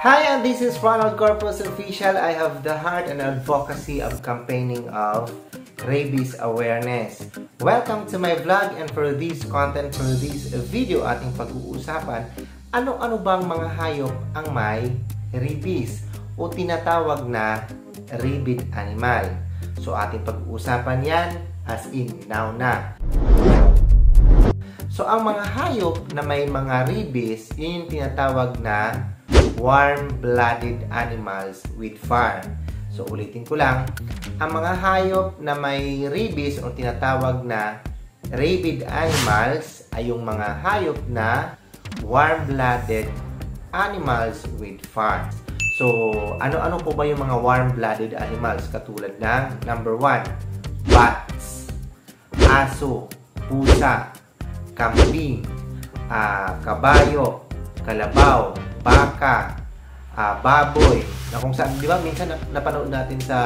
Hi, and this is Ronald Corpus Official. I have the heart and advocacy of campaigning of rabies awareness. Welcome to my vlog, and for this content, for this video, ating pag-uusapan, ano-ano bang mga hayop ang may rabies o tinatawag na rabid animal. So ating pag-uusapan yan as in now na. So ang mga hayop na may mga rabies, yun yung tinatawag na warm-blooded animals with fur. So ulitin ko lang, ang mga hayop na may rabies o tinatawag na rabid animals ay yung mga hayop na warm-blooded animals with fur. So ano-ano po ba yung mga warm-blooded animals? Katulad ng number 1, bats, aso, pusa, kambing, kabayo, kalabaw, baka, baboy, na kung saan, di ba, minsan napanood natin sa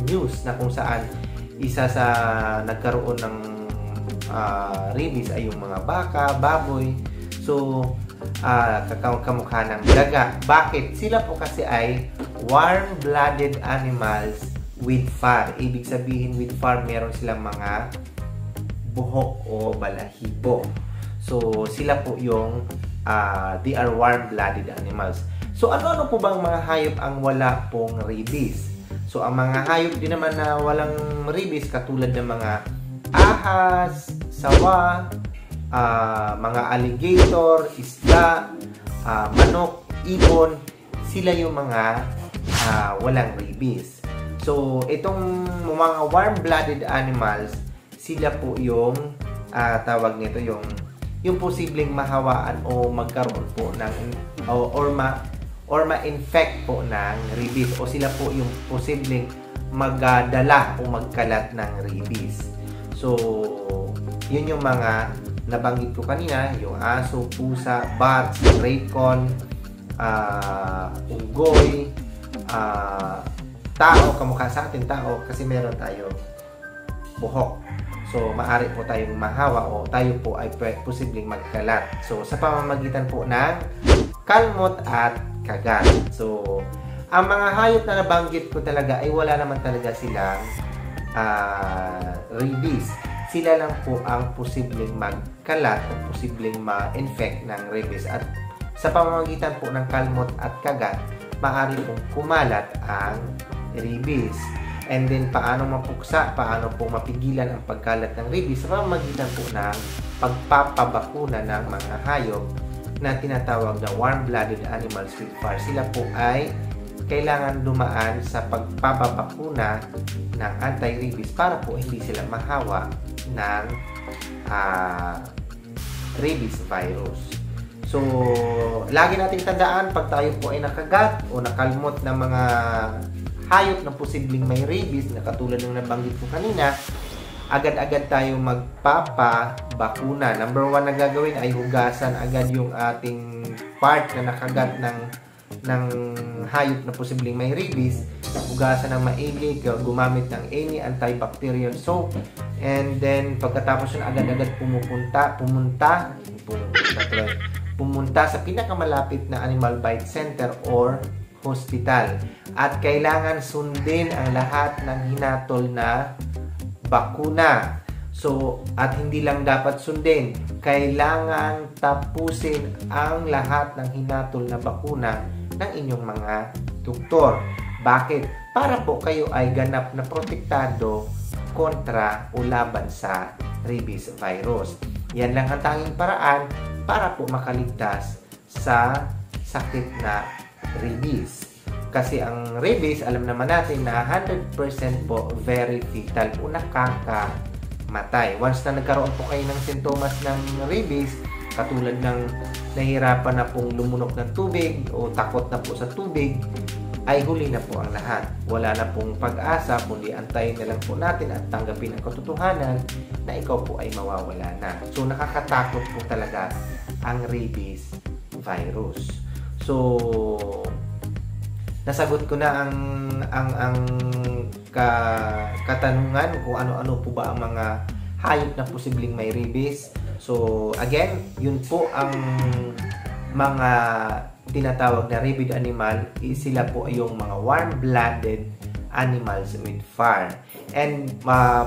news na kung saan isa sa nagkaroon ng rabies ay yung mga baka, baboy. So, kamukha ng daga. Bakit? Sila po kasi ay warm-blooded animals with fur. Ibig sabihin with fur, meron silang mga buhok o balahibo. So, sila po yung they are warm-blooded animals. So, ano-ano po bang mga hayop ang wala pong rabies? So, ang mga hayop din naman na walang rabies, katulad ng mga ahas, sawa, mga alligator, isda, manok, ibon, sila yung mga walang rabies. So, itong mga warm-blooded animals, sila po yung tawag nito yung posibleng mahawaan o magkaroon po ng or ma-infect po ng rabies, o sila po yung posibleng magdala o magkalat ng rabies. So, yun yung mga nabanggit ko kanina, yung aso, pusa, bats, raycon, unggoy, tao, kamukha sa atin tao kasi meron tayo buhok. So, maaari po tayong mahawa o tayo po ay posibleng magkalat. So, sa pamamagitan po ng kalmot at kagat. So, ang mga hayop na nabanggit ko talaga ay wala naman talaga silang rabies. Sila lang po ang posibleng magkalat o posibleng ma-infect ng rabies. At sa pamamagitan po ng kalmot at kagat, maaari pong kumalat ang rabies. And then, paano mapuksa, paano po mapigilan ang pagkalat ng rabies sa pamamagitan po ng pagpapabakuna ng mga hayop na tinatawag na warm-blooded animals with fur. Sila po ay kailangan dumaan sa pagpapabakuna ng anti-rabies para po hindi sila mahawa ng rabies virus. So, lagi nating tandaan, pag tayo po ay nakagat o nakalmot ng mga hayop na posibleng may rabies, na katulad ng nabanggit ko kanina, agad-agad tayo magpapabakuna. Number 1 na gagawin ay hugasan agad yung ating part na nakagat ng hayop na posibleng may rabies. Hugasan ng maigi, gumamit ng any antibacterial soap, and then pagkatapos yun, agad-agad pumunta sa pinakamalapit na animal bite center or hospital. At kailangan sundin ang lahat ng hinatol na bakuna. So, at hindi lang dapat sundin, kailangan tapusin ang lahat ng hinatol na bakuna ng inyong mga doktor. Bakit? Para po kayo ay ganap na protektado kontra o laban sa rabies virus. Yan lang ang tanging paraan para po makaligtas sa sakit na rabies. Kasi ang rabies, alam naman natin na 100% po very fatal o nakakamatay. Once na nagkaroon po kayo ng sintomas ng rabies, katulad ng nahihirapan na pong lumunok ng tubig o takot na po sa tubig, ay huli na po ang lahat. Wala na pong pag-asa, kundi antayin na lang po natin at tanggapin ang katotohanan na ikaw po ay mawawala na. So, nakakatakot po talaga ang rabies virus. So, nasagot ko na ang katanungan kung ano-ano po ba ang mga hayop na posibleng may rabies. So, again, yun po ang mga tinatawag na rabid animal, sila po ay yung mga warm-blooded animals with fur. And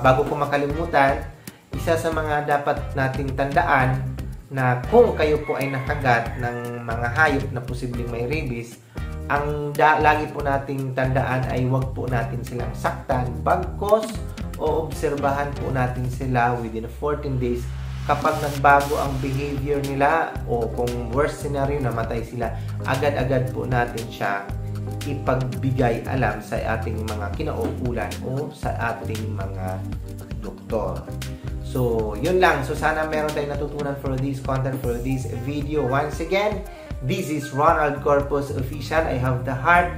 bago ko makalimutan, isa sa mga dapat nating tandaan na kung kayo po ay nakagat ng mga hayop na posibleng may rabies, ang lagi po nating tandaan ay huwag po natin silang saktan, bagkos o obserbahan po natin sila within 14 days. Kapag nagbago ang behavior nila o kung worst scenario, namatay sila, agad-agad po natin siya ipagbigay alam sa ating mga kinauukulan o sa ating mga doktor. So, yun lang. So, sana meron tayong natutunan for this content, for this video. Once again, this is Ronald Corpus Official. I have the heart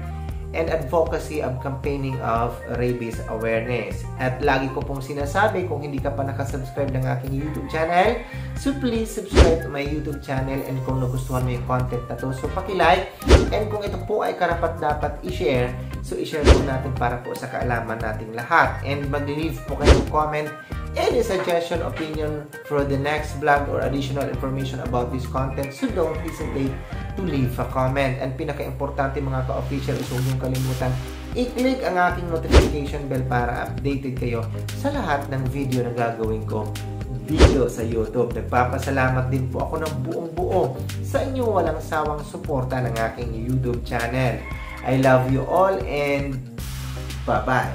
and advocacy of campaigning of rabies awareness. At lagi ko pong sinasabi, kung hindi ka pa nakasubscribe ng aking YouTube channel, so please subscribe to my YouTube channel, and kung nagustuhan mo yung content na to, so paki-like, and kung ito po ay karapat-dapat i-share, so i-share po natin para po sa kaalaman nating lahat. And mag-leave po kayo ng comment, any suggestion, opinion for the next vlog or additional information about this content, so don't hesitate to leave a comment. And pinaka-importante mga ka-official, huwag niyong kalimutan i-click ang aking notification bell para updated kayo sa lahat ng video na gagawin ko dito sa YouTube. Nagpapasalamat din po ako ng buong-buo sa inyong walang sawang suporta ng aking YouTube channel. I love you all and bye-bye!